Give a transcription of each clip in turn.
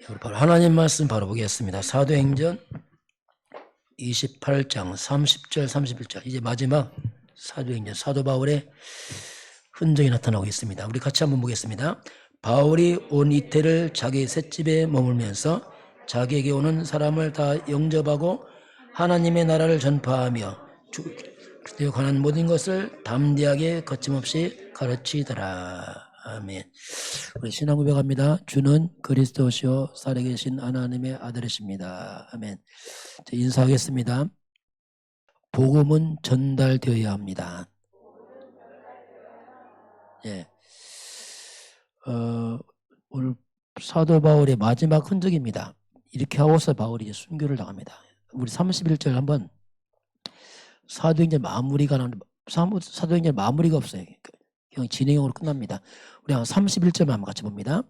우리 바로 하나님 말씀 바로 보겠습니다. 사도행전 28장 30절 31절 이제 마지막 사도행전 사도 바울의 흔적이 나타나고 있습니다. 우리 같이 한번 보겠습니다. 바울이 온 이태를 자기 셋집에 머물면서 자기에게 오는 사람을 다 영접하고 하나님의 나라를 전파하며 그리스도에 관한 모든 것을 담대하게 거침없이 가르치더라. 아멘. 우리 신앙 고백합니다. 주는 그리스도시요 살아계신 하나님의 아들이십니다. 아멘. 인사하겠습니다. 복음은 전달되어야 합니다. 예. 오늘 사도 바울의 마지막 흔적입니다. 이렇게 하고서 바울이 이제 순교를 당합니다. 우리 31절 한번 사도행전 마무리가 나오는데 사도행전 마무리가 없어요. 그냥 진행형으로 끝납니다. 우리 한 31절만 한번 같이 봅니다.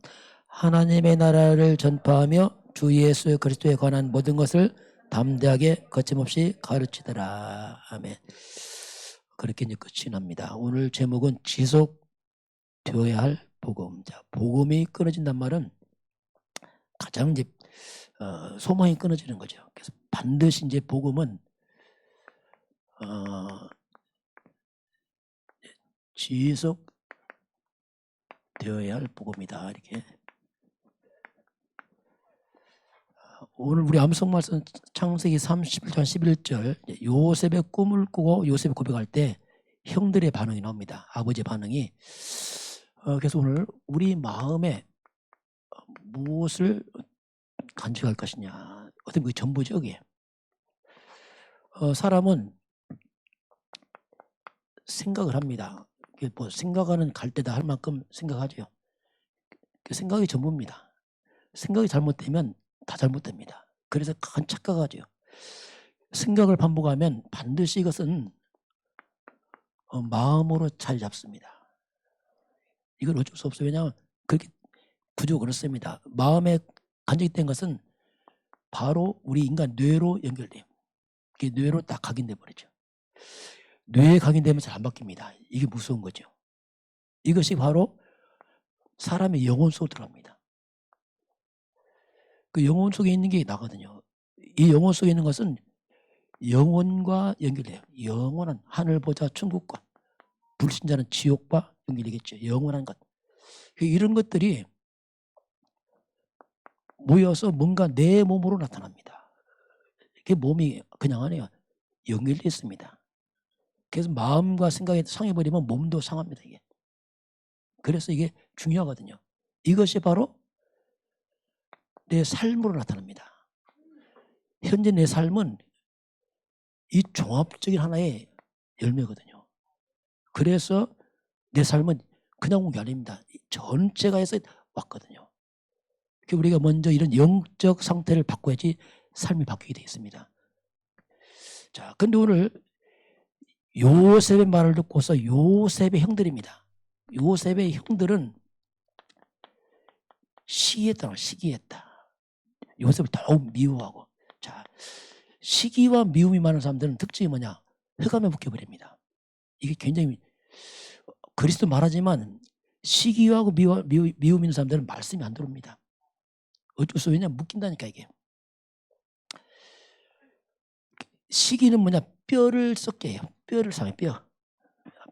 하나님의 나라를 전파하며 주 예수 그리스도에 관한 모든 것을 담대하게 거침없이 가르치더라. 아멘. 그렇게 이제 끝이 납니다. 오늘 제목은 지속되어야 할 복음. 자, 복음이 끊어진단 말은 가장 이제 소망이 끊어지는 거죠. 그래서 반드시 이제 복음은 지속되어야 할 복음이다. 이렇게. 오늘 우리 암송 말씀 창세기 31장 11절 요셉의 꿈을 꾸고 요셉이 고백할 때 형들의 반응이 나옵니다. 아버지의 반응이. 그래서 오늘 우리 마음에 무엇을 간직할 것이냐. 어떤 그 전부죠. 그게. 사람은 생각을 합니다. 뭐 생각하는 갈대다 할 만큼 생각하죠. 그 생각이 전부입니다. 생각이 잘못되면 다 잘못됩니다. 그래서 큰 착각하죠. 생각을 반복하면 반드시 이것은 마음으로 자리 잡습니다. 이건 어쩔 수 없어요. 왜냐하면 그렇게 구조가 그렇습니다. 마음에 간직된 것은 바로 우리 인간 뇌로 연결돼요. 그게 뇌로 딱 각인돼 버리죠. 뇌에 각인되면 잘 안 바뀝니다. 이게 무서운 거죠. 이것이 바로 사람의 영혼 속으로 들어갑니다. 그 영혼 속에 있는 게 나거든요. 이 영혼 속에 있는 것은 영혼과 연결돼요. 영원한 하늘보다 천국과 불신자는 지옥과 연결되겠죠. 영원한 것. 이런 것들이 모여서 뭔가 내 몸으로 나타납니다. 이게 몸이 그냥 아니에요. 연결되어 있습니다. 그래서 마음과 생각이 상해버리면 몸도 상합니다. 이게. 그래서 이게 중요하거든요. 이것이 바로 내 삶으로 나타납니다. 현재 내 삶은 이 종합적인 하나의 열매거든요. 그래서 내 삶은 그냥 온 게 아닙니다. 전체가 해서 왔거든요. 우리가 먼저 이런 영적 상태를 바꿔야지 삶이 바뀌게 되어 있습니다. 자, 근데 오늘 요셉의 말을 듣고서 요셉의 형들입니다. 요셉의 형들은 시기했다. 요셉을 더욱 미워하고. 자, 시기와 미움이 많은 사람들은 특징이 뭐냐? 흑암에 묶여버립니다. 이게 굉장히 그리스도 말하지만 시기하고 미움 있는 사람들은 말씀이 안 들어옵니다. 어쩔 수 없냐? 묶인다니까 이게. 시기는 뭐냐? 뼈를 썩게 해요. 뼈를 상해.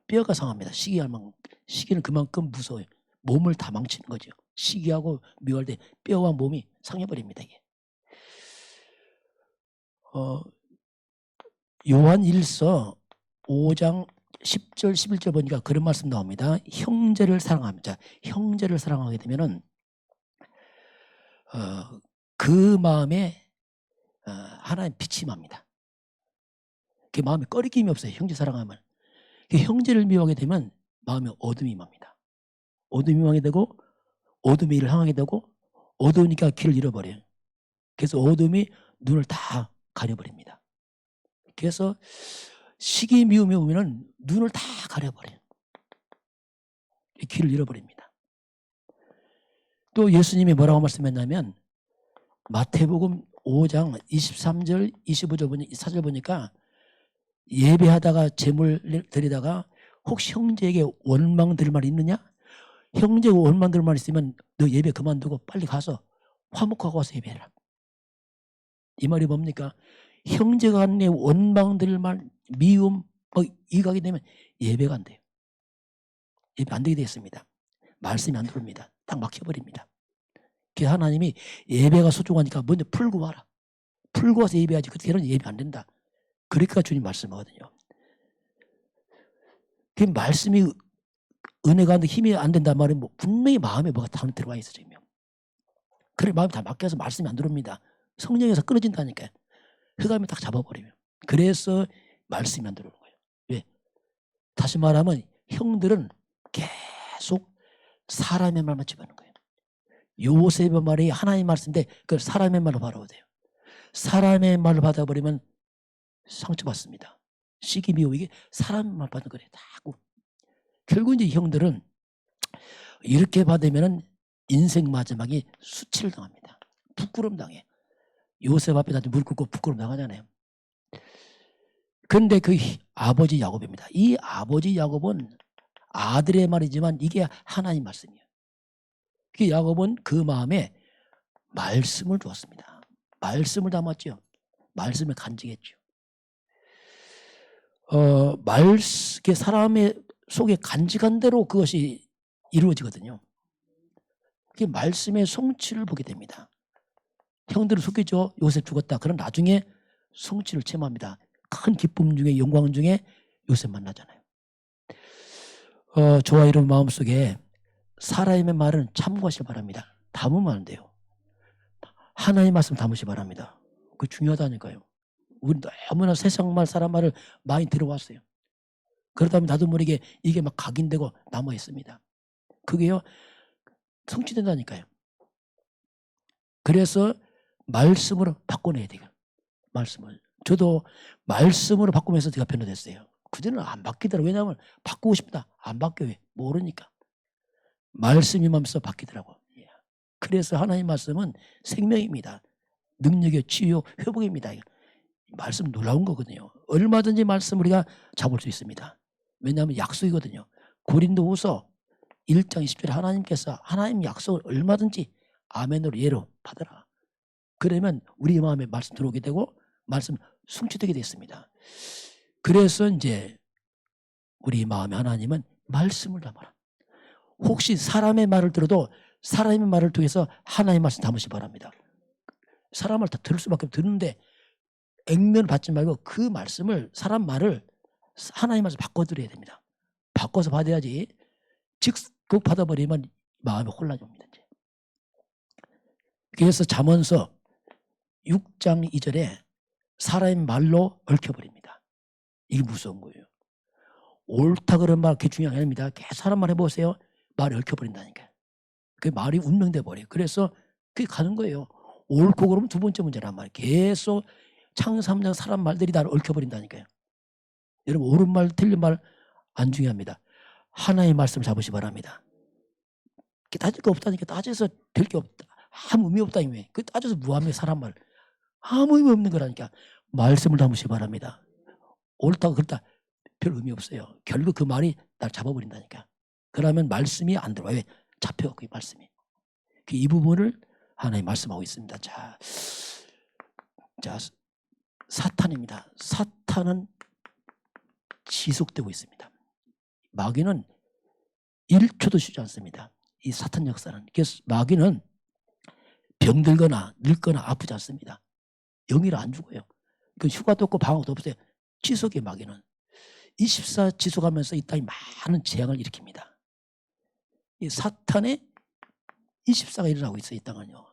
뼈가 상합니다. 시기는 그만큼 무서워요. 몸을 다 망치는 거죠. 시기하고 미워할 때 뼈와 몸이 상해버립니다. 이게. 요한 1서 5장 10절 11절 보니까 그런 말씀 나옵니다. 형제를 사랑합니다. 형제를 사랑하게 되면은 그 마음에 하나님 빛이 납니다. 그 마음에 꺼리낌이 없어요. 형제 사랑하면. 그 형제를 미워하게 되면 마음에 어둠이 임합니다. 어둠이 임하게 되고 어둠의 일을 향하게 되고 어두우니까 길을 잃어버려요. 그래서 어둠이 눈을 다 가려버립니다. 그래서 시기 미움이 오면 눈을 다 가려버려요. 길을 잃어버립니다. 또 예수님이 뭐라고 말씀했냐면 마태복음 5장 23절 25절 보니까 예배하다가 제물 드리다가 혹시 형제에게 원망 들 말 있느냐? 형제가 원망 들 말 있으면 너 예배 그만두고 빨리 가서 화목하고 와서 예배해라. 이 말이 뭡니까? 형제가 간의 원망들만 미움 이가게 되면 예배가 안 돼요. 예배 안 되게 되었습니다. 말씀이 안 들어옵니다. 딱 막혀버립니다. 그래서 하나님이 예배가 소중하니까 먼저 풀고 와라. 풀고 와서 예배하지. 그때는 예배 안 된다. 그러니까 주님 말씀하거든요. 그 말씀이 은혜가 안 돼, 힘이 안 된단 말은 뭐 분명히 마음에 뭐가 다 들어와 있어 지금. 그래 마음이 다 막혀서 말씀이 안 들어옵니다. 성령에서 끊어진다니까요. 흑암이 딱 잡아버리면. 그래서 말씀이 안 들어오는 거예요. 왜? 다시 말하면 형들은 계속 사람의 말만 집어넣는 거예요. 요셉의 말이 하나님의 말씀인데 그걸 사람의 말로 바라봐야 돼요. 사람의 말로 받아버리면 상처받습니다. 시기 미워 이게 사람의 말 받는 거래요. 결국 이제 형들은 이렇게 받으면 인생 마지막이 수치를 당합니다. 부끄럼 당해. 요셉 앞에 나한테 무릎 꿇고 부끄럼 당하잖아요. 그런데 그 아버지 야곱입니다. 이 아버지 야곱은 아들의 말이지만 이게 하나님 말씀이에요. 그 야곱은 그 마음에 말씀을 주었습니다. 말씀을 담았죠. 말씀을 간직했죠. 사람의 속에 간직한 대로 그것이 이루어지거든요. 그게 말씀의 성취를 보게 됩니다. 형들은 속이죠. 요셉 죽었다. 그럼 나중에 성취를 체험합니다. 큰 기쁨 중에 영광 중에 요셉 만나잖아요. 저와 여러분 마음속에 사람의 말은 참고하시기 바랍니다. 담으면 안 돼요. 하나님의 말씀 담으시기 바랍니다. 그거 중요하다니까요. 우리 너무나 세상 말 사람 말을 많이 들어왔어요. 그러다 보면 나도 모르게 이게 막 각인되고 남아있습니다. 그게요 성취된다니까요. 그래서 말씀으로 바꿔내야 돼요. 말씀을. 저도 말씀으로 바꾸면서 제가 변화됐어요. 그전에는 안 바뀌더라고요. 왜냐하면 바꾸고 싶다. 안 바뀌어요. 모르니까. 말씀이 마음에서 바뀌더라고요. 그래서 하나님의 말씀은 생명입니다. 능력의 치유, 회복입니다. 말씀 놀라운 거거든요. 얼마든지 말씀 우리가 잡을 수 있습니다. 왜냐하면 약속이거든요. 고린도후서 1장 20절에 하나님께서 하나님 약속을 얼마든지 아멘으로 예로 받아라. 그러면 우리 마음에 말씀 들어오게 되고 말씀 성취되게 됐습니다. 그래서 이제 우리 마음에 하나님은 말씀을 담아라. 혹시 사람의 말을 들어도 사람의 말을 통해서 하나님의 말씀 담으시기 바랍니다. 사람을 다 들을 수밖에 없고 듣는데 액면 받지 말고 그 말씀을 사람 말을 하나님의 말씀 바꿔드려야 됩니다. 바꿔서 받아야지 즉각 받아버리면 마음이 혼란이 옵니다. 이제. 그래서 잠언서 6장 2절에 사람의 말로 얽혀버립니다. 이게 무서운 거예요. 옳다 그런 말 그게 중요한 게 아닙니다. 계속 사람 말 해보세요. 말이 얽혀버린다니까. 그 말이 운명돼 버려요. 그래서 그게 가는 거예요. 옳고 그러면 두 번째 문제란 말이에요. 계속 창세기 3장 사람 말들이 나를 얽혀버린다니까요. 여러분 옳은 말 틀린 말 안 중요합니다. 하나의 말씀을 잡으시 바랍니다. 따질 거 없다니까. 따져서 될 게 없다. 아무 의미 없다. 그 따져서 무함해 사람 말. 아무 의미 없는 거라니까. 말씀을 담으시 바랍니다. 옳다고 그렇다 별 의미 없어요. 결국 그 말이 날 잡아버린다니까. 그러면 말씀이 안 들어와요. 왜? 잡혀갖고 이 말씀이. 이 부분을 하나님 말씀하고 있습니다. 자, 사탄입니다. 사탄은 지속되고 있습니다. 마귀는 1초도 쉬지 않습니다. 이 사탄 역사는. 그래서 마귀는 병들거나 늙거나 아프지 않습니다. 영이라 안 죽어요. 그 휴가도 없고 방학도 없어요. 지속의 마귀는. 24 지속하면서 이 땅에 많은 재앙을 일으킵니다. 이 사탄의 24가 일어나고 있어요. 이 땅은요.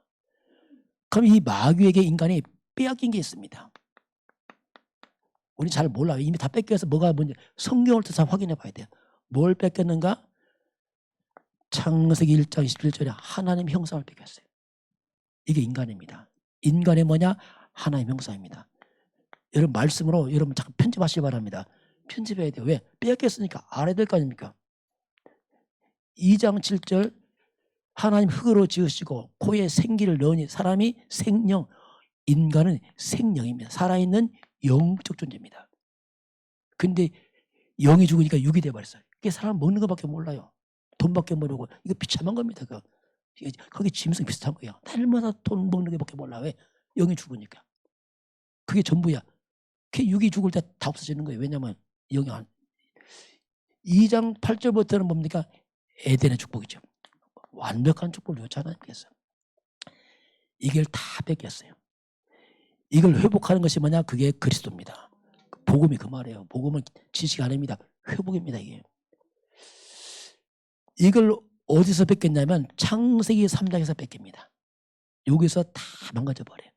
그럼 이 마귀에게 인간이 빼앗긴 게 있습니다. 우리 잘 몰라요. 이미 다 뺏겨서 뭐가 뭔지 성경을 통해서 확인해 봐야 돼요. 뭘 뺏겼는가? 창세기 1장 21절에 하나님 형상을 뺏겼어요. 이게 인간입니다. 인간이 뭐냐? 하나님 형상입니다. 여러분 말씀으로 여러분 잠깐 편집하시기 바랍니다. 편집해야 돼요. 왜? 빼앗겼으니까 알아야 될 거 아닙니까? 2장 7절 하나님 흙으로 지으시고 코에 생기를 넣으니 사람이 생령, 인간은 생령입니다. 살아있는 영적 존재입니다. 근데 영이 죽으니까 육이 돼버렸어요. 그게 사람 먹는 것밖에 몰라요. 돈밖에 모르고 이거 비참한 겁니다. 그거. 거기 짐승 비슷한 거야. 날마다 돈 먹는 게 밖에 몰라. 왜? 영이 죽으니까. 그게 전부야. 그 육이 죽을 때 다 없어지는 거예요. 왜냐면 영이 안. 2장 8절부터는 뭡니까? 에덴의 축복이죠. 완벽한 축복을 줬지 하나님께서. 이걸 다 뺏겼어요. 이걸 회복하는 것이 뭐냐? 그게 그리스도입니다. 복음이 그 말이에요. 복음은 지식이 아닙니다. 회복입니다. 이게. 이걸 어디서 뺏겼냐면 창세기 3장에서 뺏깁니다. 여기서 다 망가져버려요.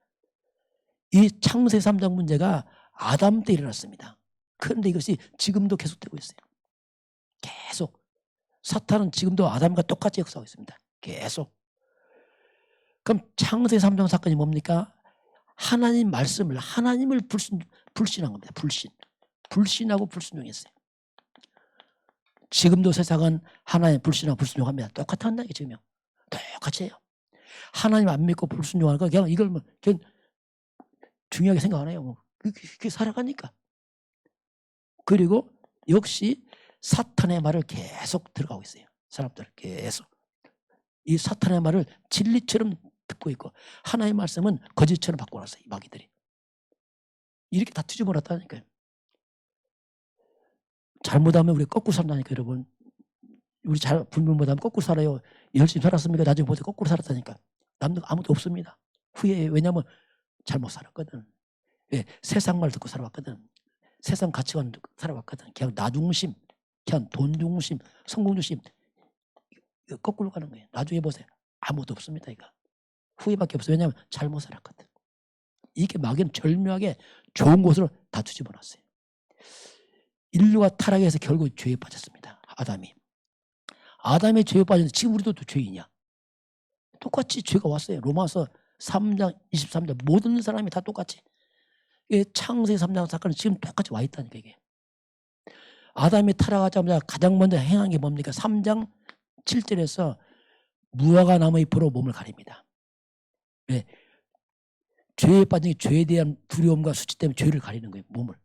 이 창세기 3장 문제가 아담 때 일어났습니다. 그런데 이것이 지금도 계속되고 있어요. 계속. 사탄은 지금도 아담과 똑같이 역사하고 있습니다. 계속. 그럼 창세기 3장 사건이 뭡니까? 하나님 말씀을, 하나님을 불신한 겁니다. 불신하고 불순종했어요. 지금도 세상은 하나님 불신하고 불순종합니다. 똑같은 게 지금요. 똑같이 해요. 하나님 안 믿고 불순종하는 거 그냥 이걸 그냥 중요하게 생각 안 해요. 그게 살아가니까. 그리고 역시 사탄의 말을 계속 들어가고 있어요. 사람들 계속. 이 사탄의 말을 진리처럼 듣고 있고 하나님의 말씀은 거짓처럼 바꿔놨어요. 이 마귀들이. 이렇게 다 뒤집어 놨다니까요. 잘못하면 우리 거꾸로 산다니까 여러분. 우리 잘 분별 못하면 거꾸로 살아요. 열심히 살았습니까? 나중에 보세요. 거꾸로 살았다니까. 남들 아무도 없습니다. 후회해요. 왜냐하면 잘못 살았거든. 예, 세상 말 듣고 살아왔거든. 세상 가치관 듣고 살아왔거든. 그냥 나 중심, 그냥 돈 중심, 성공 중심. 거꾸로 가는 거예요. 나중에 보세요. 아무도 없습니다. 이거. 후회밖에 없어요. 왜냐하면 잘못 살았거든. 이게 마귀는 절묘하게 좋은 곳으로 다 뒤집어 놨어요. 인류가 타락해서 결국 죄에 빠졌습니다. 아담이 죄에 빠졌는데 지금 우리도 또 죄인이야. 똑같이 죄가 왔어요. 로마서 3장 23절 모든 사람이 다 똑같이. 창세기 3장 사건은 지금 똑같이 와 있다니까 이게. 아담이 타락하자마자 가장 먼저 행한 게 뭡니까? 3장 7절에서 무화과 나무 잎으로 몸을 가립니다. 왜? 죄에 빠진 게 죄에 대한 두려움과 수치 때문에 죄를 가리는 거예요. 몸을.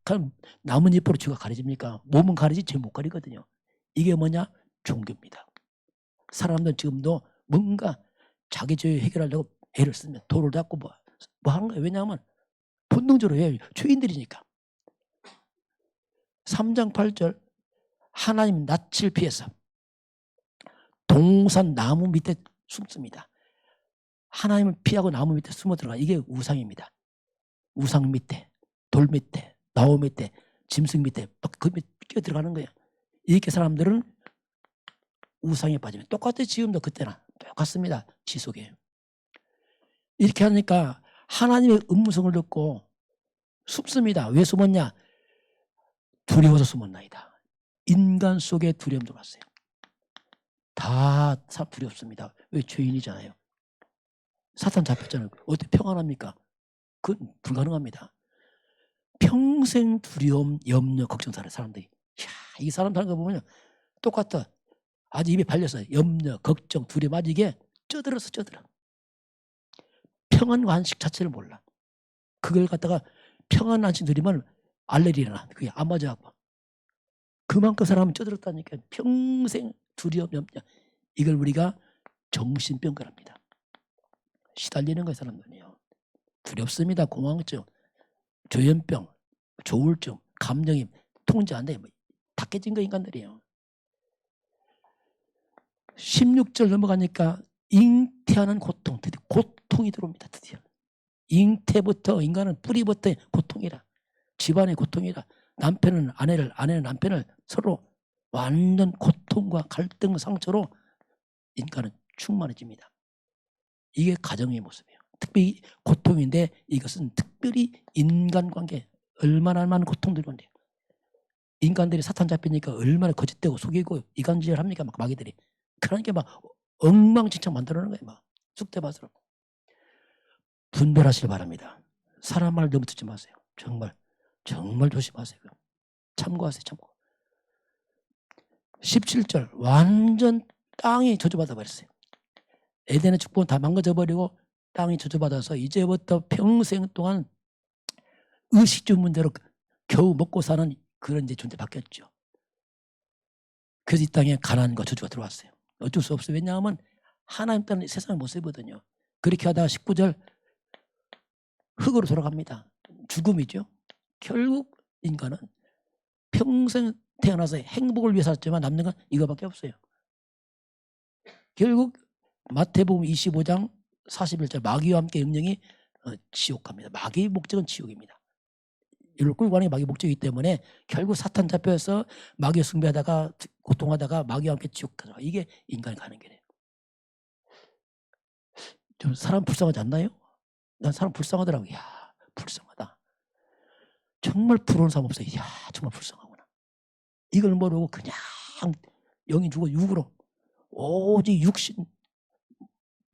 그럼 나뭇잎으로 죄가 가려집니까? 몸은 가리지 죄 못 가리거든요. 이게 뭐냐? 종교입니다. 사람들은 지금도 뭔가 자기 죄 해결하려고 애를 쓰면 돌을 닦고 뭐 하는 거예요. 왜냐하면 본능적으로 해요. 죄인들이니까. 3장 8절 하나님 낯을 피해서 동산 나무 밑에 숨습니다. 하나님을 피하고 나무 밑에 숨어 들어가. 이게 우상입니다. 우상 밑에, 돌 밑에, 나무 밑에, 짐승 밑에 그 밑에 끼어 들어가는 거예요. 이렇게 사람들은 우상에 빠지면 똑같아요. 지금도 그때나 똑같습니다. 지속에. 이렇게 하니까 하나님의 음성을 듣고 숨습니다. 왜 숨었냐? 두려워서 숨었나이다. 인간 속에 두려움 들어왔어요. 다 두렵습니다. 왜? 죄인이잖아요. 사탄 잡혔잖아요. 어떻게 평안합니까? 그건 불가능합니다. 평생 두려움, 염려, 걱정 사는 사람들이. 이야, 이 사람 사는 거 보면 똑같다. 아주 입에 발려서 염려, 걱정, 두려움 아주 이게 쪄들어서 쪄들어. 평안 안식 자체를 몰라. 그걸 갖다가 평안 안식 누리면 알레르기나 그게 안 맞아갖고. 그만큼 사람은 쪄들었다니까. 평생 두려움, 염려. 이걸 우리가 정신병거랍니다. 시달리는 거예요, 사람들이요. 두렵습니다. 공황증, 조현병, 조울증, 감정이 통제 안 돼. 다 깨진 거 인간들이에요. 16절 넘어가니까 잉태하는 고통, 드디어 고통이 들어옵니다. 드디어. 잉태부터 인간은 뿌리부터 고통이라. 집안의 고통이라. 남편은 아내를, 아내는 남편을 서로 완전 고통과 갈등, 상처로 인간은 충만해집니다. 이게 가정의 모습이에요. 특별히 고통인데 이것은 특별히 인간관계 얼마나 많은 고통들이 온대요. 인간들이 사탄 잡히니까 얼마나 거짓되고 속이고 이간질을 합니까? 막 마귀들이. 그러니까 막 엉망진창 만들어놓은 거예요. 막 쑥대밭으로. 분별하시길 바랍니다. 사람 말 너무 듣지 마세요. 정말 조심하세요. 참고하세요. 참고. 17절 완전 땅이 저주받아 버렸어요. 에덴의 축복은 다 망가져버리고 땅이 저주받아서 이제부터 평생 동안 의식주 문제로 겨우 먹고 사는 그런 이제 존재 바뀌었죠. 그래서 이 땅에 가난과 저주가 들어왔어요. 어쩔 수 없어요. 왜냐하면 하나님 따는 세상을 못 살거든요. 그렇게 하다가 19절 흙으로 돌아갑니다. 죽음이죠. 결국 인간은 평생 태어나서 행복을 위해 살았지만 남는 건 이거밖에 없어요. 결국 마태복음 25장 41절 마귀와 함께 영령이 지옥 갑니다. 마귀의 목적은 지옥입니다. 이를 끌고 가는 게 마귀의 목적이기 때문에 결국 사탄 잡혀서 마귀 숭배하다가 고통하다가 마귀와 함께 지옥 가죠. 이게 인간이 가는 길이에요. 좀 사람 불쌍하지 않나요? 난 사람 불쌍하더라고요. 야, 불쌍하다. 정말 부러운 사람 없어요. 야, 정말 불쌍하구나. 이걸 모르고 그냥 영이 죽어 육으로 오직 육신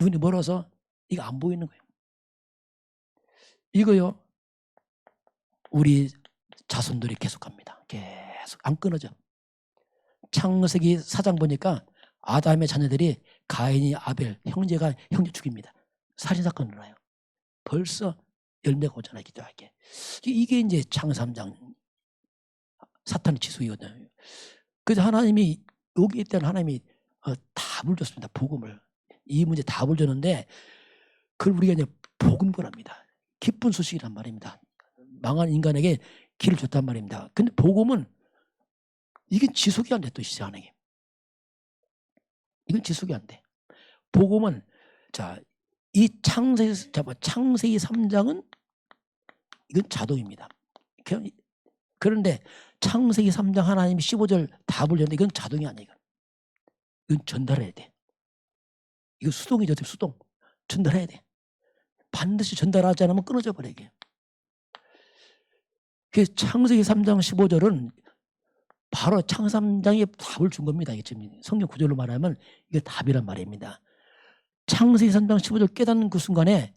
눈이 멀어서 이거 안 보이는 거예요. 이거요. 우리 자손들이 계속합니다. 계속 안 끊어져. 창세기 4장 보니까 아담의 자녀들이 가인이 아벨 형제가 형제 죽입니다. 살인사건 일어나요. 벌써 열매가 오잖아요. 기도하게. 이게 이제 창세 3장 사탄의 지속이거든요. 그래서 하나님이 여기에 대한 하나님이 답을 줬습니다. 복음을. 이 문제 답을 줬는데 그걸 우리가 이제 복음거랍니다. 기쁜 소식이란 말입니다. 망한 인간에게 길을 줬단 말입니다. 근데 복음은 이게 지속이 안 돼. 또 시간에 이건 지속이 안 돼. 복음은 자, 이 창세기 3장은 이건 자동입니다. 그런데 창세기 3장 하나님이 15절 답을 줬는데 이건 자동이 아니에요. 이건 전달해야 돼. 이거 수동이죠. 수동. 전달해야 돼. 반드시 전달하지 않으면 끊어져 버리게. 그래서 창세기 3장 15절은 바로 창세기 3장에 답을 준 겁니다. 지금 성경 구절로 말하면 이게 답이란 말입니다. 창세기 3장 15절 깨닫는 그 순간에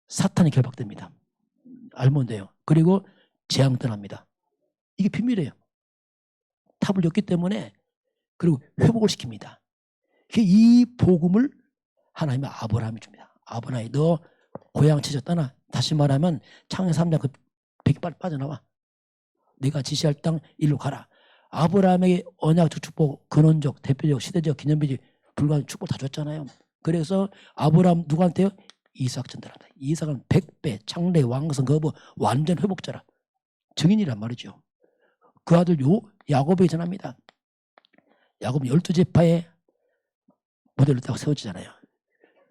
사탄이 결박됩니다. 알면 돼요. 그리고 재앙 떠납니다. 이게 비밀이에요. 답을 줬기 때문에 그리고 회복을 시킵니다. 이 복음을 하나님이 아브라함이 줍니다. 아브라함이 너 고향 치져 떠나. 다시 말하면 창세기 3장 그 백이 빨리 빠져나와. 내가 지시할 땅 일로 가라. 아브라함에게 언약적 축복, 근원적, 대표적, 시대적, 기념비적, 불가능 축복 다 줬잖아요. 그래서 아브라함 누구한테요? 이삭 전달한다. 이삭은 100배, 창대, 왕성, 거부, 완전 회복자라. 증인이란 말이죠. 그 아들 야곱에게 전합니다. 야곱은 12지파의 모델로 딱 세워지잖아요.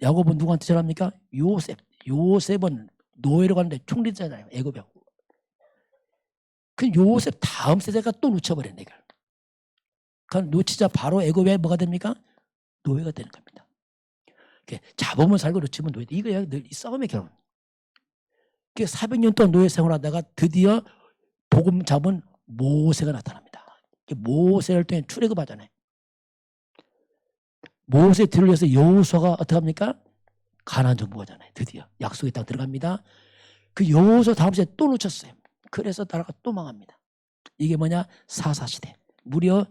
야곱은 누구한테 전합니까? 요셉. 요셉은 노예로 가는데 총리잖아요. 애굽에. 그 요셉 다음 세대가 또 놓쳐버렸네. 이걸. 그러니까 놓치자 바로 애굽에 뭐가 됩니까? 노예가 되는 겁니다. 잡으면 살고 놓치면 노예. 이거야 늘 이 싸움의 결혼. 400년 동안 노예 생활하다가 드디어 복음 잡은 모세가 나타납니다. 모세를 통해 출애굽하잖아요. 모세 뒤를 위해서 여호수아가 어떻게 합니까? 가나안 정복하잖아요. 드디어 약속의 땅 들어갑니다. 그 여호수아 다음 세대 또 놓쳤어요. 그래서 나라가 또 망합니다. 이게 뭐냐? 사사시대. 무려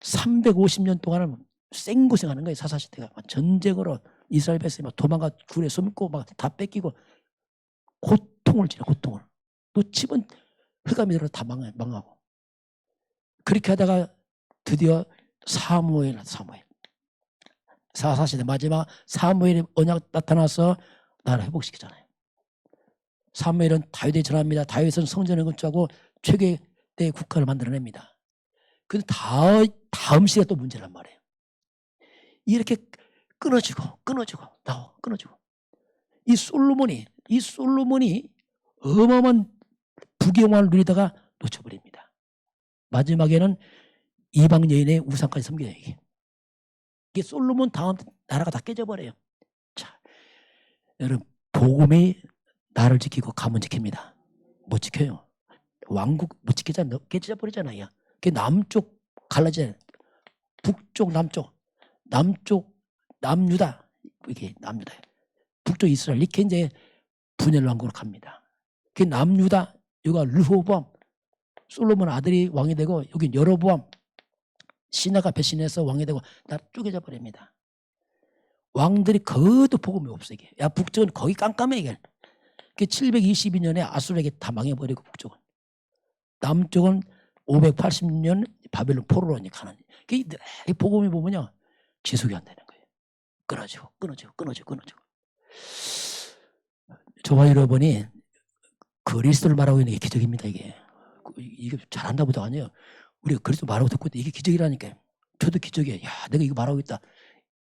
350년 동안을 생고생하는 거예요. 사사시대가. 전쟁으로 이스라엘 백성이 막 도망가 굴에 숨고 막 다 뺏기고 고통을 지내. 고통을. 놓치면 흑암이 들어 다 망하고. 그렇게 하다가 드디어 사무엘. 사사시대 마지막 사무엘이 언약 나타나서 나라를 회복시키잖아요. 사무엘은 다윗에 전합니다. 다윗은 성전을 건축하고 최고의 국가를 만들어냅니다. 근데 다음 시대가 또 문제란 말이에요. 이렇게 끊어지고 이 솔로몬이 어마어마한 부귀영화를 누리다가 놓쳐버립니다. 마지막에는 이방 여인의 우상까지 섬겨요. 이게 솔로몬 다음 나라가 다 깨져버려요. 자, 여러분 복음이 나를 지키고 가문 지킵니다. 못 지켜요. 왕국 못 지키잖아요. 깨져버리잖아요. 남쪽 갈라지잖아요. 북쪽 남쪽 남유다. 이게 남유다. 북쪽 이스라엘 이렇게 이제 분열 왕국으로 갑니다. 그 남유다 여기가 르호보암 솔로몬 아들이 왕이 되고 여기 여로보암 신하가 배신해서 왕이 되고 다 쪼개져 버립니다. 왕들이 거기도 복음이 없어 이게. 야 북쪽은 거기 깜깜해 이게. 722년에 아수르에게 다 망해버리고 북쪽은. 남쪽은 580년 바벨론 포로로 가는. 이 복음이 보면요 지속이 안 되는 거예요. 끊어지고. 저와 여러분이 그리스도를 말하고 있는 게 기적입니다. 이게 잘한다고도 아니에요. 우리가 그리스도 말하고 듣고 이게 기적이라니까요. 저도 기적이에요. 야, 내가 이거 말하고 있다.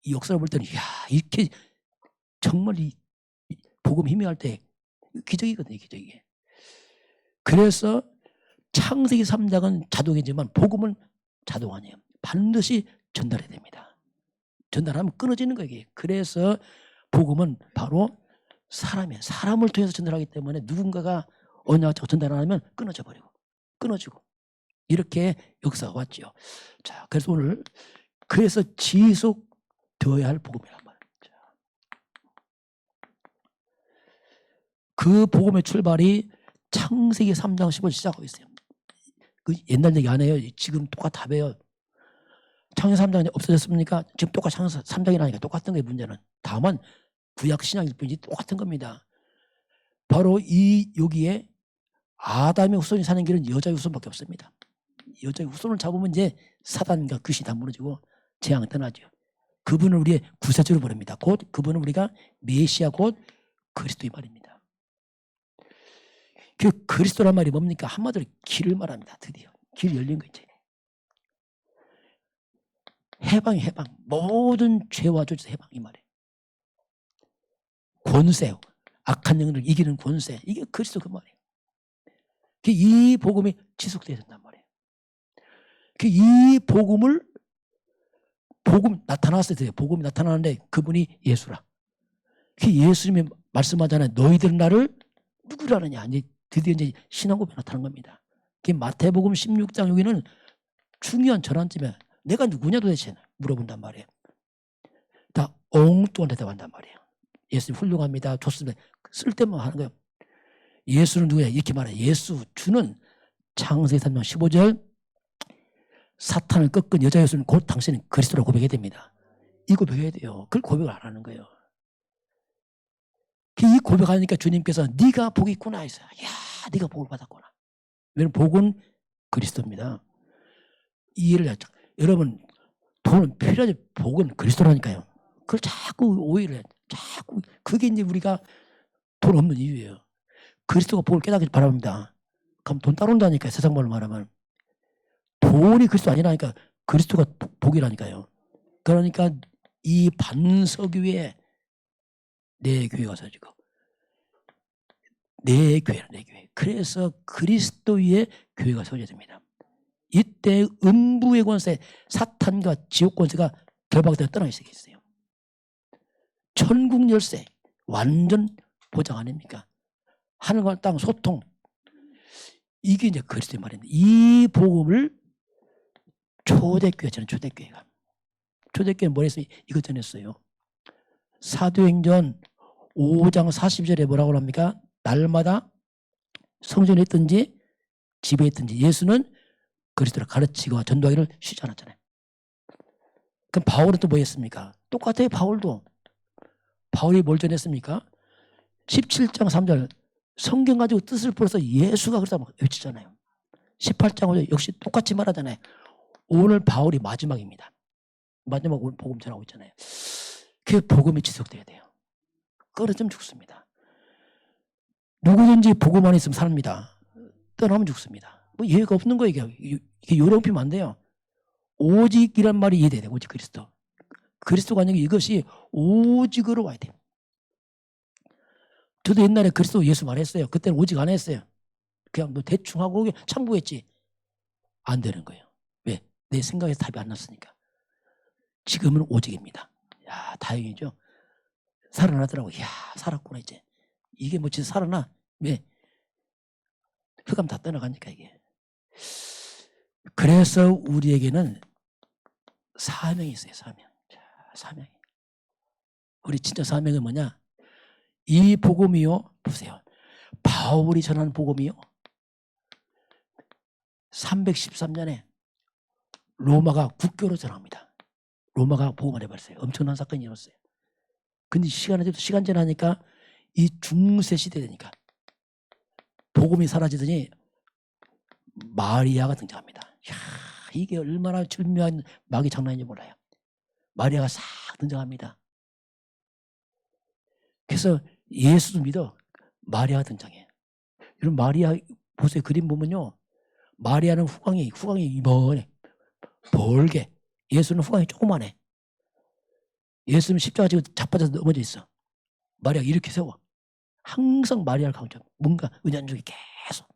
이 역사를 볼 때는 야, 이렇게 정말 이 복음 희미할 때 기적이거든요. 기적이. 그래서 창세기 3장은 자동이지만 복음은 자동 아니에요. 반드시 전달해야 됩니다. 전달하면 끊어지는 거예요. 이게. 그래서 복음은 바로 사람이에요. 사람을 통해서 전달하기 때문에 누군가가 언약적으로 전달 안 하면 끊어져 버리고 끊어지고 이렇게 역사가 왔죠. 자, 그래서 오늘 그래서 지속되어야 할 복음이란 말이에요. 그 복음의 출발이 창세기 3장 15절 시작하고 있어요. 그 옛날 얘기 안 해요. 지금 똑같아요. 창세기 3장이 없어졌습니까? 지금 똑같이 창세기 3장이라니까 똑같은 거예요. 문제는. 다만 구약 신약일 뿐이지 똑같은 겁니다. 바로 여기에 아담의 후손이 사는 길은 여자의 후손밖에 없습니다. 여자의 후손을 잡으면 이제 사단과 귀신이 다 무너지고 재앙이 떠나죠. 그분을 우리의 구세주로 부릅니다. 곧 그분은 우리가 메시아 곧 그리스도의 말입니다. 그 그리스도란 말이 뭡니까? 한마디로 길을 말합니다. 드디어 길 열린 거 있죠. 해방. 모든 죄와 저주에서 해방 이 말이에요. 권세, 악한 영을 이기는 권세. 이게 그리스도 그 말이에요. 이 복음이 지속돼야 된단 말이에요. 이 복음 나타났을 때 복음이 나타나는데 그분이 예수라. 예수님이 말씀하잖아요. 너희들 나를 누구라 하느냐. 이제 드디어 이제 신앙고백이 나타난 겁니다. 마태복음 16장 여기는 중요한 전환점에 내가 누구냐 도대체 물어본단 말이에요. 다 엉뚱한 대답한단 말이에요. 예수님 훌륭합니다. 좋습니다. 쓸데만 하는 거예요. 예수는 누구냐 이렇게 말해요. 예수 주는 창세기 3장 15절 사탄을 꺾은 여자 예수는 곧 당신은 그리스도라고 고백해야 됩니다. 이 고백해야 돼요. 그걸 고백을 안 하는 거예요. 이 고백하니까 주님께서 네가 복이 있구나 했어요. 야, 네가 복을 받았구나. 왜냐면 복은 그리스도입니다. 이해를 하죠. 여러분 돈은 필요하지 복은 그리스도라니까요. 그걸 자꾸 오해를 해요. 자꾸 그게 이제 우리가 돈 없는 이유예요. 그리스도가 복을 깨닫기 바랍니다. 그럼 돈 따라온다니까요. 세상 말로 말하면. 돈이 그리스도 아니라니까 그리스도가 복이라니까요. 그러니까 이 반석 위에 내 교회가 서지고 내 교회는 내 교회. 그래서 그리스도 위에 교회가 서져야 됩니다. 이때 음부의 권세, 사탄과 지옥 권세가 결박되어 떠나 있어요. 천국 열쇠 완전 보장 아닙니까? 하늘과 땅 소통. 이게 이제 그리스도의 말입니다. 이 복음을 초대교회, 저는 초대교회가. 초대교회는 뭘 했어요? 이것 전했어요. 사도행전 5장 40절에 뭐라고 합니까? 날마다 성전에 있든지 집에 있든지 예수는 그리스도를 가르치고 전도하기를 쉬지 않았잖아요. 그럼 바울은 또 뭐 했습니까? 똑같아요. 바울이 뭘 전했습니까? 17장 3절 성경 가지고 뜻을 풀어서 예수가 그렇다고 외치잖아요. 18장 5절 역시 똑같이 말하잖아요. 오늘 바울이 마지막입니다. 마지막 오늘 복음 전하고 있잖아요. 그 복음이 지속돼야 돼요. 끊어지면 죽습니다. 누구든지 복음 안에 있으면 삽니다. 떠나면 죽습니다. 뭐 이해가 없는 거예요. 이게 요령피면 안 돼요. 오직이란 말이 이해돼야 돼요. 오직 그리스도. 그리스도가 아니고 이것이 오직으로 와야 돼요. 저도 옛날에 그리스도 예수 말했어요. 그때는 오직 안 했어요. 그냥 뭐 대충 하고 참고했지. 안 되는 거예요. 왜? 내 생각에서 답이 안 났으니까. 지금은 오직입니다. 야, 다행이죠. 살아나더라고. 야, 살았구나 이제. 이게 뭐 진짜 살아나? 왜? 흑암 다 떠나가니까 이게. 그래서 우리에게는 사명이 있어요. 사명. 자, 사명이. 우리 진짜 사명은 뭐냐? 이 복음이요. 보세요. 바울이 전하는 복음이요. 313년에 로마가 국교로 전합니다. 로마가 복음을 해버렸어요. 엄청난 사건이 일어났어요. 근데 시간 지나니까 이 중세 시대 되니까 복음이 사라지더니 마리아가 등장합니다. 이야, 이게 얼마나 절묘한 막이 장난인지 몰라요. 마리아가 싹 등장합니다. 그래서 예수도 믿어. 마리아가 등장해. 여러분 마리아 보세요. 그림 보면요. 마리아는 후광이 이번에 벌게. 예수는 후광이 조그만해. 예수는 십자가 지고 자빠져서 넘어져 있어. 마리아가 이렇게 세워. 항상 마리아를 강조. 뭔가 은연중에 계속.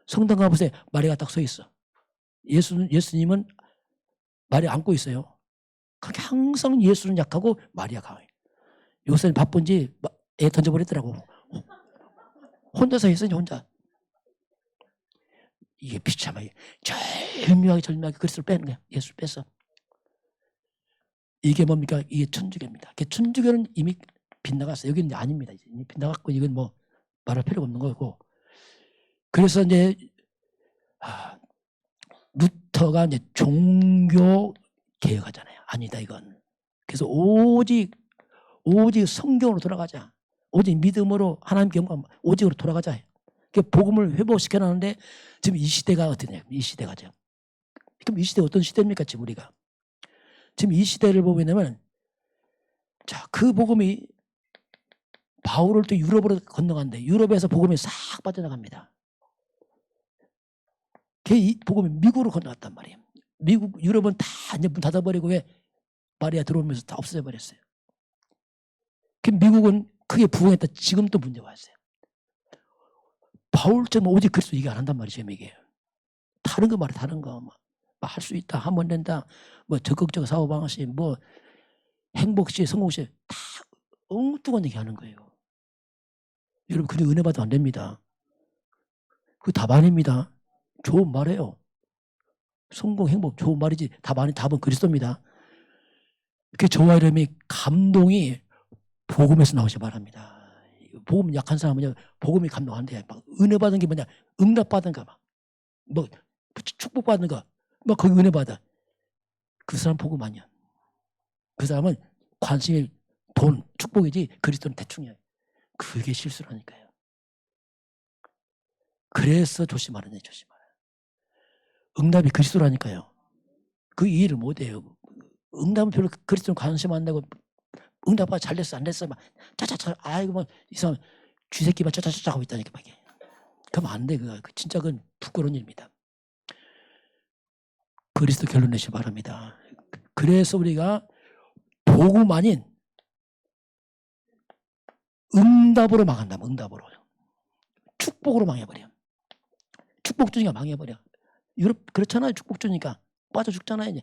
성당 가보세요. 마리아가 딱 서 있어. 예수님은 마리아 안고 있어요. 그렇게 항상 예수는 약하고 마리아 강해. 요새는 바쁜지 애 던져버리더라고. 혼자서 했으니 혼자. 이게 비참하게 절묘하게 그리스도를 빼는 거야. 예수를 뺐어. 이게 뭡니까? 이게 천주교입니다. 천주교는 이미 빗나갔어요. 여기는 아닙니다. 이미 빗나갔고 이건 뭐 말할 필요가 없는 거고. 그래서 이제 루터가 이제 종교 개혁하잖아요. 아니다 이건. 그래서 오직 성경으로 돌아가자. 오직 믿음으로 하나님께 영광 오직으로 돌아가자. 복음을 회복시켜놨는데 지금 이 시대가 어떠냐. 이 시대가죠. 그럼 이 시대 어떤 시대입니까? 지금 우리가. 지금 이 시대를 보면 자, 그 복음이 바울을 또 유럽으로 건너간대. 유럽에서 복음이 싹 빠져나갑니다. 이 복음이 미국으로 건너갔단 말이에요. 유럽은 다 이제 문 닫아버리고 왜 마리아 들어오면서 다 없애버렸어요. 미국은 크게 부흥했다. 지금 또 문제가 왔어요. 바울처럼 오직 그리스도 얘기 안 한단 말이죠. 이게. 다른 거 말해. 다른 거. 할 수 있다. 하면 된다. 적극적 사고방식, 행복시, 성공시 다 엉뚱한 얘기 하는 거예요. 여러분 그냥 은혜 받으면 안 됩니다. 그 답 아닙니다. 좋은 말이에요. 성공, 행복 좋은 말이지 답은 그리스도입니다. 저와 이름이 감동이 복음에서 나오시 바랍니다. 복음 약한 사람은요, 복음이 감동 안 돼. 은혜 받은 게 뭐냐, 응답 받은 거, 축복 받은 거, 거기 은혜 받아. 그 사람 복음 아니야. 그 사람은 관심이 돈, 축복이지 그리스도는 대충이야. 그게 실수라니까요. 그래서 조심하라네, 조심하라. 응답이 그리스도라니까요. 그 이해를 못해요. 응답은 별로 그리스도는 관심 안 나고 응답 잘 됐어 안 됐어 짜짜짜 아이고 이 사람 쥐새끼만 짜짜짜 하고 있다니까 막. 그러면 안 돼. 진짜 그건 부끄러운 일입니다. 그리스도 결론 내시기 바랍니다. 그래서 우리가 복음 아닌 응답으로 망한다. 응답으로. 축복으로 망해버려. 축복 주니까 망해버려. 유럽 그렇잖아요. 축복 주니까 빠져 죽잖아요.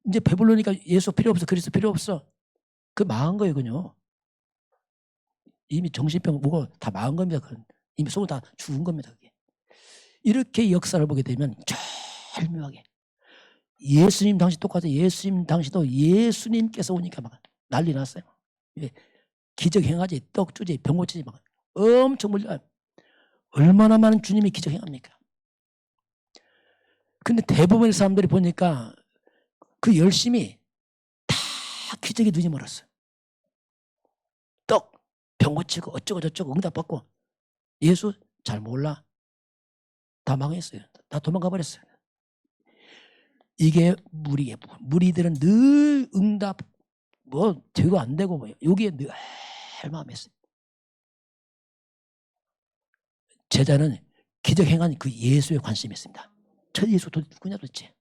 이제 배불르니까 예수 필요 없어. 그리스도 필요 없어. 그 망한 거예요. 그요. 이미 정신병 뭐고 다 망한 겁니다. 이미 속을 다 죽은 겁니다. 그게. 이렇게 역사를 보게 되면 절묘하게 예수님 당시 똑같아요. 예수님 당시도 예수님께서 오니까 막 난리 났어요. 기적 행하지, 떡 주지, 병 고치지 막 엄청 몰려요. 얼마나 많은 주님이 기적 행합니까? 근데 대부분의 사람들이 보니까 그 열심히 다 기적에 눈이 멀었어요. 떡, 병 고치고 어쩌고 저쩌고 응답받고 예수 잘 몰라. 다 망했어요. 다 도망가 버렸어요. 이게 무리예요. 무리들은 늘 응답 되고 안 되고 여기에 늘 마음에 있어요. 제자는 기적 행한 그 예수에 관심이 있습니다. 저 예수 도대체 누구냐 도대체.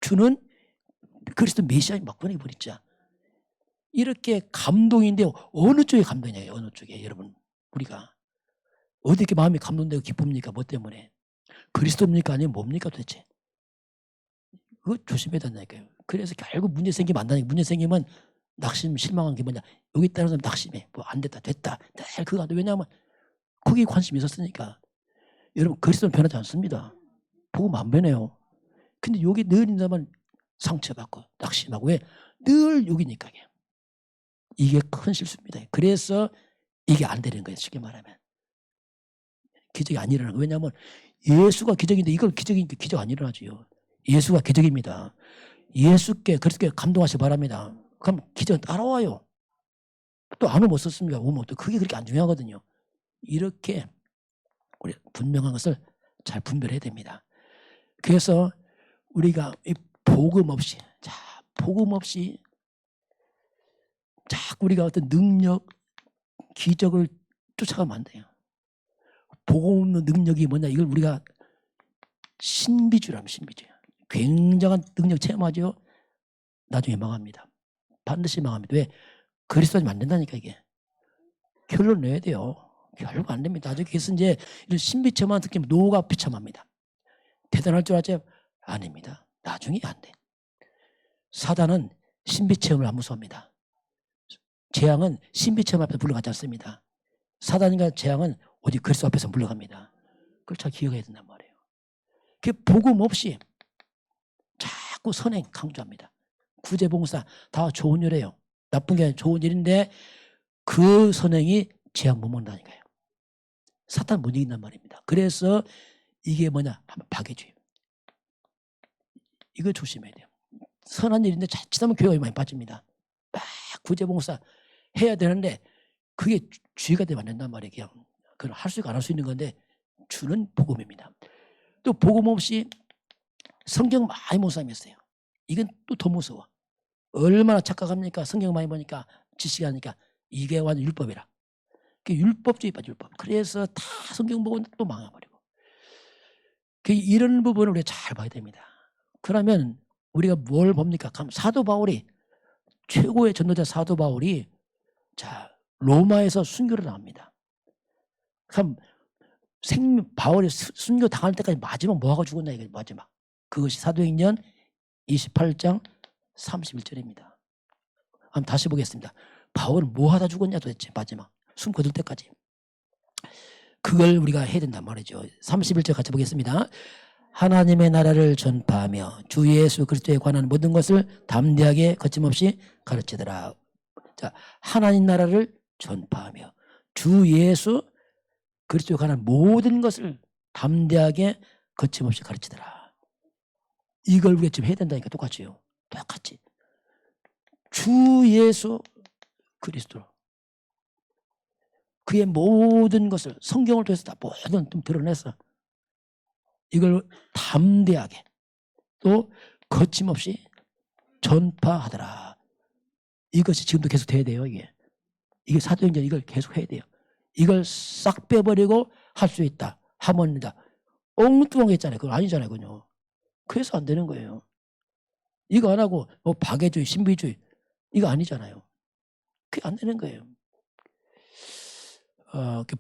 주는 그리스도 메시아인 막번에 버리자. 이렇게 감동인데 어느 쪽에 감동이냐. 어느 쪽에 여러분 우리가 어디 이렇게 마음이 감동되고 기쁩니까? 뭐 때문에? 그리스도입니까? 아니면 뭡니까 도대체? 그거 조심해야 된다니까요. 그래서 결국 문제 생기면 안 된다니까. 문제 생기면 낙심, 실망한 게 뭐냐. 여기 따라서 낙심해. 안 됐다, 됐다. 그거 왜냐하면 거기에 관심이 있었으니까. 여러분 그리스도는 변하지 않습니다. 복음 안 변해요. 근데 여기 늘 있는 상처받고 낙심하고 왜? 늘 여기니까. 이게 큰 실수입니다. 그래서 이게 안 되는 거예요. 쉽게 말하면. 기적이 안 일어나는 거예요. 왜냐하면 예수가 기적인데 이걸 기적이니까 기적 안 일어나지요. 예수가 기적입니다. 예수께 그리스도께 감동하시기 바랍니다. 그럼 기적은 따라와요. 또 안 오면 어떻습니까? 오면 또 그게 그렇게 안 중요하거든요. 이렇게 우리 분명한 것을 잘 분별해야 됩니다. 그래서 우리가 복음 없이 자꾸 우리가 어떤 능력, 기적을 쫓아가면 안 돼요. 복음 없는 능력이 뭐냐, 이걸 우리가 신비주의라면 신비주의. 굉장한 능력 체험하죠. 나중에 망합니다. 반드시 망합니다. 왜? 그리스도님 안 된다니까. 이게 결론 내야 돼요. 결국 안 됩니다. 나중에 그래서 이제 이런 신비체험한 느낌, 노가 비참합니다. 대단할 줄 알죠? 아닙니다. 나중에 안 돼. 사단은 신비체험을 안 무서워합니다. 재앙은 신비체험 앞에서 물러가지 않습니다. 사단과 재앙은 오직 그리스도 앞에서 물러갑니다. 그걸 잘 기억해야 된단 말이에요. 그 복음 없이 자꾸 선행 강조합니다. 구제봉사 다 좋은 일이에요. 나쁜 게 아니라 좋은 일인데 그 선행이 재앙 못 먹는다니까요. 사탄 못 이긴단 말입니다. 그래서 이게 뭐냐 하면 박해주의. 이거 조심해야 돼요. 선한 일인데 자칫하면 교회가 많이 빠집니다. 막 구제봉사 해야 되는데 그게 주의가 되면 안 된단 말이에요. 그냥 그걸 할 수 있고 안 할 수 있는 건데 주는 복음입니다. 또 복음 없이 성경 많이 못 사람이 있어요. 이건 또 더 무서워. 얼마나 착각합니까? 성경 많이 보니까 지식하니까 이게 완전 율법이라. 율법주의 빠져 율법. 그래서 다 성경 보고 또 망해버리고. 이런 부분을 우리가 잘 봐야 됩니다. 그러면 우리가 뭘 봅니까? 사도 바울이 최고의 전도자 사도 바울이 자 로마에서 순교를 당합니다. 그럼 바울이 순교 당할 때까지 마지막 뭐 하고 죽었나 이게 마지막. 그것이 사도행전 28장 31절입니다. 한번 다시 보겠습니다. 바울은 뭐 하다 죽었냐 도대체 마지막 숨 거둘 때까지. 그걸 우리가 해야 된단 말이죠. 31절 같이 보겠습니다. 하나님의 나라를 전파하며 주 예수 그리스도에 관한 모든 것을 담대하게 거침없이 가르치더라. 자, 하나님 나라를 전파하며 주 예수 그리스도에 관한 모든 것을 담대하게 거침없이 가르치더라. 이걸 우리가 지금 해야 된다니까 똑같이요. 똑같이. 주 예수 그리스도 그의 모든 것을 성경을 통해서 다 모든 좀 드러내서 이걸 담대하게 또 거침없이 전파하더라. 이것이 지금도 계속 돼야 돼요. 이게 사도행전 이걸 계속 해야 돼요. 이걸 싹 빼버리고 할 수 있다 하면 엉뚱하게 했잖아요. 그건 아니잖아요. 그죠? 그래서 안 되는 거예요. 이거 안 하고 뭐 박애주의 신비주의 이거 아니잖아요. 그게 안 되는 거예요.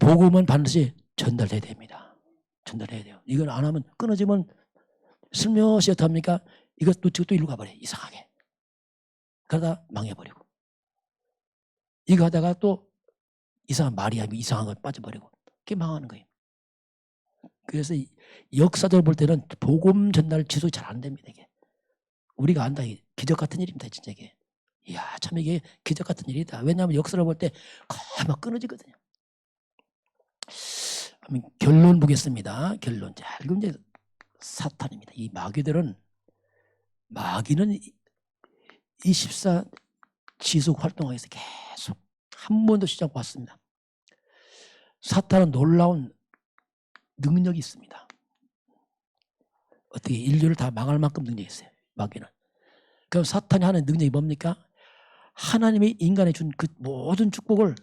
복음은 반드시 전달돼야 됩니다. 전달해야 돼요. 이걸 안 하면 끊어지면 슬며시 어떡합니까? 이것도 또 일로 가버려. 이상하게. 그러다 망해버리고. 이거 하다가 또 이상한 말이 아니고 이상한 걸 빠져버리고. 그게 망하는 거예요. 그래서 역사적으로 볼 때는 복음 전달 지속이 잘 안 됩니다. 이게. 우리가 안다. 기적 같은 일입니다. 진짜 이게. 이야, 참 이게 기적 같은 일이다. 왜냐하면 역사를 볼 때 거의 막 끊어지거든요. 결론 보겠습니다. 결론. 자, 이건 이제 사탄입니다. 이 마귀는 24 지속 활동하면서 계속 한 번도 시작 왔습니다. 사탄은 놀라운 능력이 있습니다. 어떻게 인류를 다 망할 만큼 능력이 있어요. 마귀는. 그럼 사탄이 하는 능력이 뭡니까? 하나님이 인간에 준 그 모든 축복을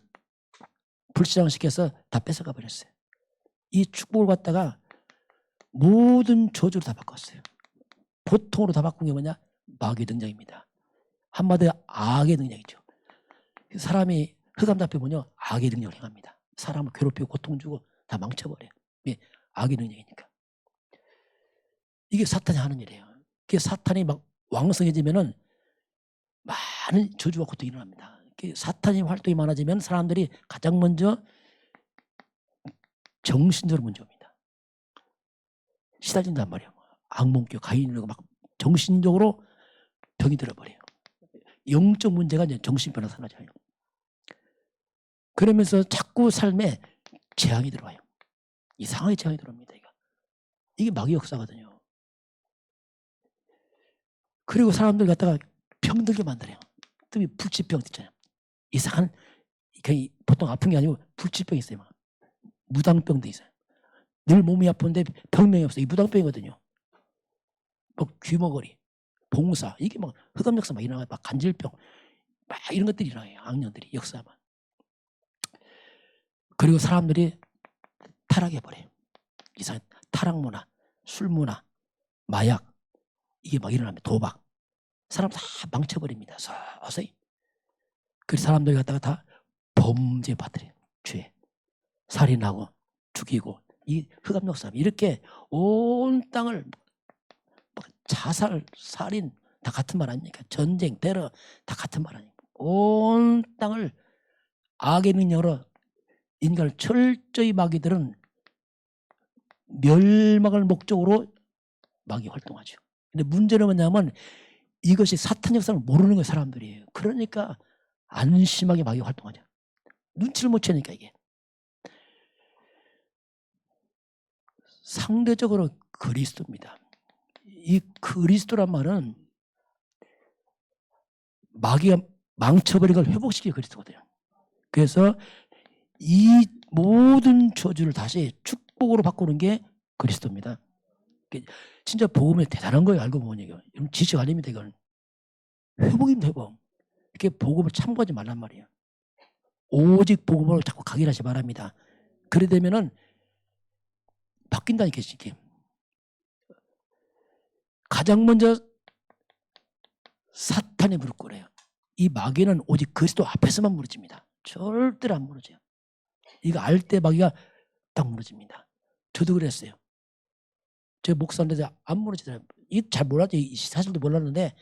불시장시켜서 다 뺏어가 버렸어요. 이 축복을 갖다가 모든 저주로 다 바꿨어요. 보통으로 다 바꾼 게 뭐냐? 마귀의 능력입니다. 한마디로 악의 능력이죠. 사람이 흑암 잡혀 보면 악의 능력을 행합니다. 사람을 괴롭히고 고통 주고 다 망쳐버려요. 왜? 악의 능력이니까. 이게 사탄이 하는 일이에요. 그게 사탄이 막 왕성해지면은 많은 저주와 고통이 일어납니다. 사탄이 활동이 많아지면 사람들이 가장 먼저 정신적으로 문제 옵니다. 시달린단 말이에요. 악몽 껴 가인으로 막 정신적으로 병이 들어버려요. 영적 문제가 이제 정신병으로 사라져요. 그러면서 자꾸 삶에 재앙이 들어와요. 이상하게 재앙이 들어옵니다. 이게 마귀 역사거든요. 그리고 사람들 갖다가 병들게 만들어요. 특히 불치병 있잖아요. 이상한 보통 아픈 게 아니고 불치병이 있어요. 막. 무당병도 있어요. 늘 몸이 아픈데 병명이 없어요. 이 무당병이거든요. 뭐 귀머거리, 봉사 이게 막 흑암 역사 막 일어나요. 막 간질병 막 이런 것들이 일어나요. 악령들이 역사만. 그리고 사람들이 타락해버려요. 이상한 타락 문화, 술 문화, 마약 이게 막 일어납니다. 도박. 사람 다 망쳐버립니다. 서서히. 그래서 사람들이 갖다가 다 범죄 빠뜨려요. 죄. 살인하고 죽이고 이 흑암역 사람 이렇게 온 땅을 자살, 살인 다 같은 말 아닙니까? 전쟁, 테러 다 같은 말 아닙니까? 온 땅을 악의 능력으로 인간을 철저히 마귀들은 멸망을 목적으로 마귀 활동하죠. 근데 문제는 뭐냐면 이것이 사탄 역사를 모르는 거 사람들이에요. 그러니까 안심하게 마귀 활동하죠. 눈치를 못 채니까 이게. 상대적으로 그리스도입니다. 이 그리스도란 말은 마귀가 망쳐버린 걸 회복시키는 그리스도거든요. 그래서 이 모든 저주를 다시 축복으로 바꾸는 게 그리스도입니다. 진짜 복음이 대단한 거예요. 알고 보니 이거. 지식 아닙니다. 이건 회복입니다. 회복. 이렇게 복음을 참고하지 말란 말이에요. 오직 복음으로 자꾸 각인하시 바랍니다. 그래 되면은 바뀐다니까 이게. 가장 먼저 사탄이 무릎 꿇어요. 이 마귀는 오직 그리스도 앞에서만 무너집니다. 절대로 안 무너져요. 이거 알 때 마귀가 딱 무너집니다. 저도 그랬어요. 제 목사인데 안 무너지더라고요. 이게 잘 몰랐죠. 이 사실도 몰랐는데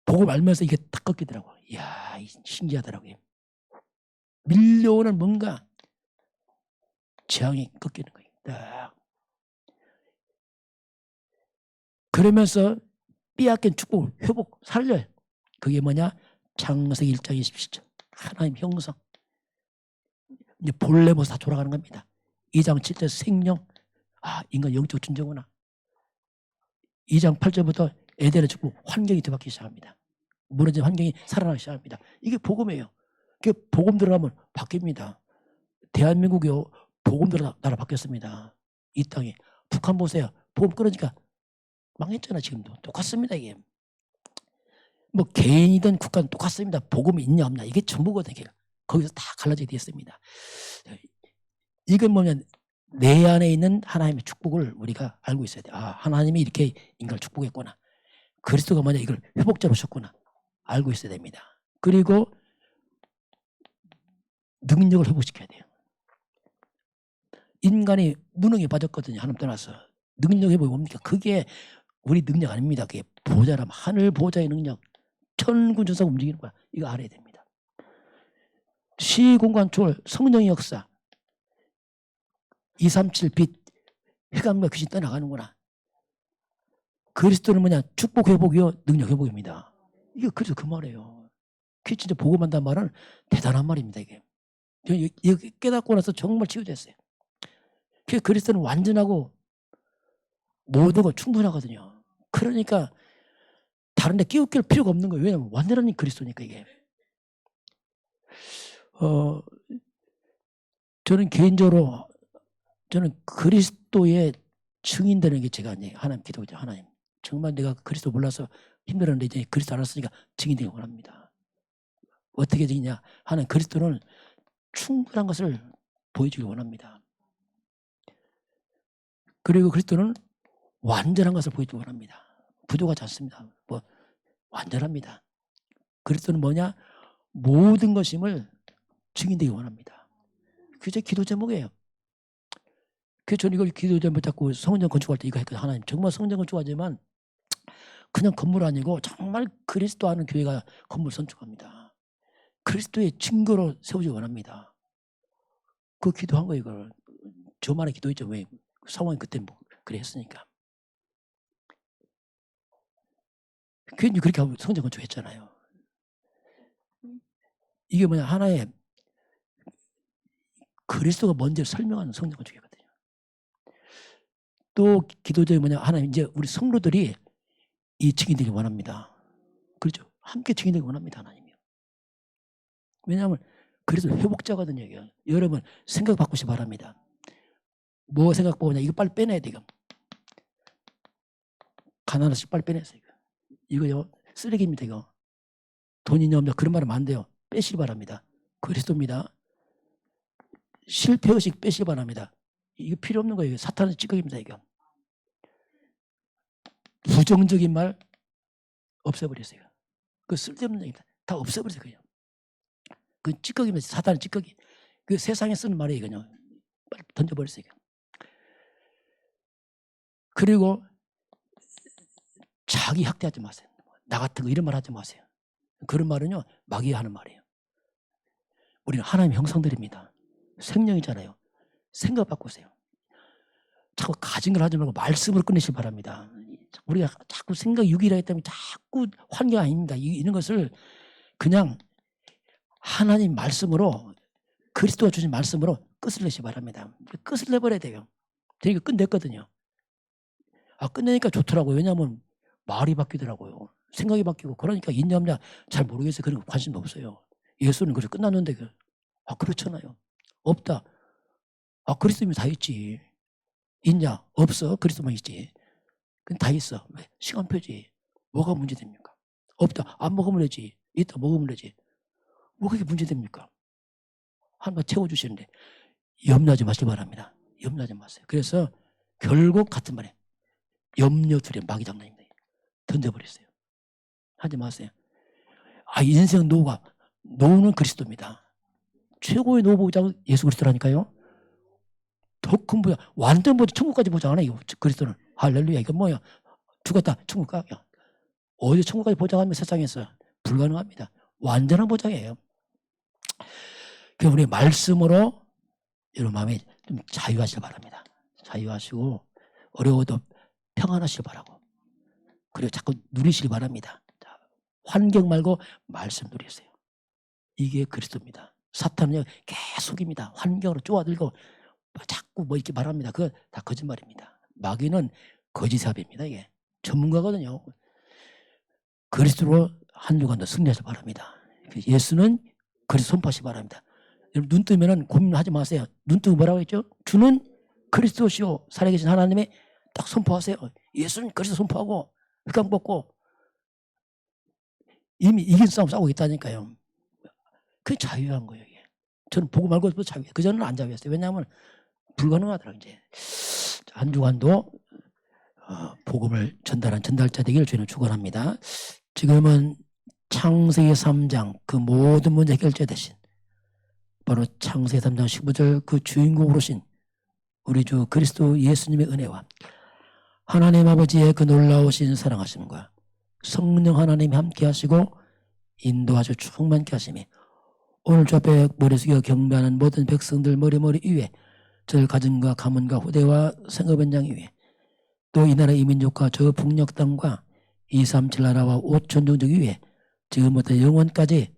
복음 알면서 이게 딱 꺾이더라고요. 이야, 신기하더라고요. 밀려오는 뭔가 재앙이 꺾이는 거예요. 딱. 그러면서 빼앗긴 축복, 회복, 살려요. 그게 뭐냐? 창세기 1장 27절. 하나님 형성. 이제 본래 모습 다 돌아가는 겁니다. 2장 7절 생명. 아, 인간 영적 존재구나. 2장 8절부터 에덴의 축복, 환경이 뒤바뀌기 시작합니다. 무너진 환경이 살아나기 시작합니다. 이게 복음이에요. 그게 복음 들어가면 바뀝니다. 대한민국이요, 복음 들어 나라 바뀌었습니다. 이 땅에. 북한 보세요. 복음 끊으니까 망했잖아. 지금도 똑같습니다. 이게 뭐 개인이든 국가는 똑같습니다. 복음이 있냐 없냐 이게 전부거든요. 거기서 다 갈라지게 되어 있습니다. 이건 뭐냐면 내 안에 있는 하나님의 축복을 우리가 알고 있어야 돼. 아, 하나님이 이렇게 인간을 축복했구나. 그리스도가 뭐냐 이걸 회복자로 오셨구나. 알고 있어야 됩니다. 그리고 능력을 회복시켜야 돼요. 인간이 무능에 빠졌거든요. 하나님 떠나서. 능력 회복이 뭡니까? 그게 우리 능력 아닙니다. 그게 보좌람, 하늘 보좌의 능력. 천군 천사가 움직이는 거야. 이거 알아야 됩니다. 시공간 초월, 성령의 역사. 237 빛, 흑암과 귀신 떠나가는구나. 그리스도는 뭐냐? 축복 회복이요, 능력 회복입니다. 이게 그래서 그 말이에요. 그게 진짜 복음한다는 말은 대단한 말입니다. 이게 깨닫고 나서 정말 치유됐어요. 그리스도는 완전하고 모든 걸 충분하거든요. 그러니까 다른 데 끼울 필요가 없는 거예요. 왜냐하면 완전한 그리스도니까 이게. 저는 개인적으로 저는 그리스도의 증인되는 게 제가 하나님 기도죠. 하나님 정말 내가 그리스도 몰라서 힘들었는데 이제 그리스도 알았으니까 증인되기 원합니다. 어떻게 되냐 하는 그리스도는 충분한 것을 보여주기 원합니다. 그리고 그리스도는 완전한 것을 보여주기 원합니다. 부족하지 않습니다. 뭐 완전합니다. 그리스도는 뭐냐? 모든 것임을 증인되기 원합니다. 그게 제 기도 제목이에요. 그래서 저는 이걸 기도 제목 자꾸 성전 건축할 때 이거 했거든요. 하나님 정말 성전 건축하지만 그냥 건물 아니고 정말 그리스도 아는 교회가 건물 선축합니다. 그리스도의 증거로 세우기 원합니다. 그 기도한 거예요. 이걸 저만의 기도했죠. 왜? 상황이 그때 뭐 그래 했으니까. 괜히 그렇게 하고 성전 건축했잖아요. 이게 뭐냐 하나의 그리스도가 먼저 설명하는 성전 건축이거든요. 또 기도적이 뭐냐 하나님 이제 우리 성도들이 이 증인되기 원합니다. 그렇죠. 함께 증인되기 원합니다. 하나님이요. 왜냐하면 그래서 회복자거든요. 이게. 여러분 생각 바꾸시 바랍니다. 뭐 생각 바꾸냐 이거 빨리 빼내야 돼. 이거. 가난하시 빨리 빼내세요. 이거요 쓰레기입니다. 이거. 돈이냐 없냐 그런 말 하면 안 돼요. 빼시기 바랍니다. 그리스도입니다. 실패의식 빼시기 바랍니다. 이거 필요 없는 거예요. 사탄의 찌꺼기입니다. 이거. 부정적인 말 없애버리세요. 그 쓸데없는 얘기입니다. 다 없애버리세요. 그냥. 그 찌꺼기입니다. 사탄의 찌꺼기. 그 세상에 쓰는 말이에요. 그냥 빨리 던져버리세요. 그리고 자기 학대하지 마세요. 나 같은 거 이런 말 하지 마세요. 그런 말은요 마귀가 하는 말이에요. 우리는 하나님의 형상들입니다. 생명이잖아요. 생각 바꾸세요. 자꾸 가진 걸 하지 말고 말씀으로 끝내시기 바랍니다. 우리가 자꾸 생각 유기라 했기 때문에 자꾸 환경 아닙니다. 이런 것을 그냥 하나님 말씀으로 그리스도가 주신 말씀으로 끝을 내시기 바랍니다. 끝을 내버려야 돼요. 제가 끝냈거든요. 끝내니까 좋더라고요. 왜냐하면 말이 바뀌더라고요. 생각이 바뀌고 그러니까 있냐 없냐 잘 모르겠어요. 그런 거 관심도 없어요. 예수는 그래서 끝났는데 그렇잖아요. 없다. 그리스도면 다 있지. 있냐? 없어. 그리스도만 있지. 그건 다 있어. 왜? 시간표지. 뭐가 문제됩니까? 없다. 안 먹으면 되지. 있다. 먹으면 되지. 뭐가 그게 문제됩니까? 하나님 채워주시는데 염려하지 마시기 바랍니다. 염려하지 마세요. 그래서 결국 같은 말에 염려 두려움 마귀 장난입니다. 던져버렸어요. 하지 마세요. 인생 노는 그리스도입니다. 최고의 노보장 예수 그리스도라니까요. 더 큰 보장, 완전 보장, 천국까지 보장하네요. 그리스도는. 할렐루야. 이건 뭐야? 죽었다. 천국 가. 어디 천국까지 보장하면 세상에서 불가능합니다. 완전한 보장이에요. 그럼 우리 말씀으로 여러분 마음에 좀 자유하시길 바랍니다. 자유하시고 어려워도 평안하시길 바라고. 그리고 자꾸 누리시길 바랍니다. 환경 말고 말씀 누리세요. 이게 그리스도입니다. 사탄은요 계속입니다. 환경으로 쪼아들고 자꾸 뭐 이렇게 말합니다. 그거 다 거짓말입니다. 마귀는 거짓사업입니다. 이게 전문가거든요. 그리스도로 한 주간 더 승리하시기 바랍니다. 예수는 그리스도 선포하시기 바랍니다. 여러분 눈 뜨면은 고민하지 마세요. 눈 뜨고 뭐라고 했죠? 주는 그리스도시요 살아계신 하나님의 딱 선포하세요. 예수는 그리스도 선포하고 흑강 벗고 이미 이긴 싸움 싸우고 있다니까요. 그게 자유한 거예요. 이게. 저는 보고 말고 자유해요. 그전에는 안 자유했어요. 왜냐하면 불가능하더라고요. 이제 한 주간도 복음을 전달한 전달자 되기를 저희는 축원합니다. 지금은 창세기 3장 그 모든 문제 해결자 되신 바로 창세기 3장 15절 그 주인공으로 오신 우리 주 그리스도 예수님의 은혜와 하나님 아버지의 그 놀라우신 사랑하심과 성령 하나님이 함께 하시고 인도하시고 충만케 하심이 오늘 주 앞에 머리 숙여 경배하는 모든 백성들 머리 위에 절 가정과 가문과 후대와 생업 현장 위에 또 이 나라 이민족과 저 북녘 땅과 237 나라와 5천 종족 위에 지금부터 영원까지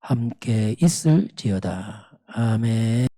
함께 있을지어다. 아멘.